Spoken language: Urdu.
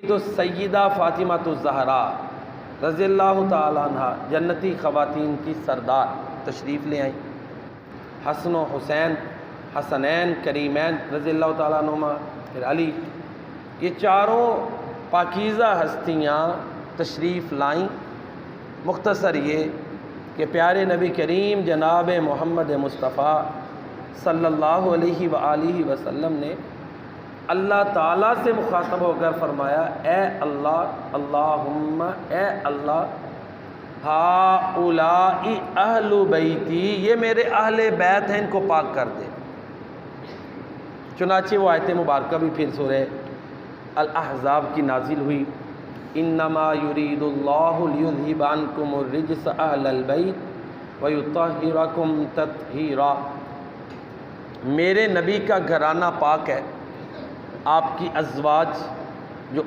تو سیدہ فاطمہ الزہرا رضی اللہ تعالیٰ عنہ جنتی خواتین کی سردار تشریف لے آئیں۔ حسن و حسین، حسنین کریمین رضی اللہ تعالیٰ عنہما، پھر علی، یہ چاروں پاکیزہ ہستیاں تشریف لائیں۔ مختصر یہ کہ پیارے نبی کریم جناب محمد مصطفیٰ صلی اللہ علیہ وآلہ وسلم نے اللہ تعالیٰ سے مخاطب ہو کر فرمایا، اے اللہ، اللہم، اے اللہ، ہؤلاء اہل بیتی، یہ میرے اہل بیت ہیں، ان کو پاک کر دے۔ چنانچہ وہ آیت مبارکہ بھی پھر سورہ الاحزاب کی نازل ہوئی، انما یرید اللہ لیذھب عنکم الرجس اہل البیت ویطہرکم تطہیرا۔ میرے نبی کا گھرانہ پاک ہے، آپ کی ازواج جو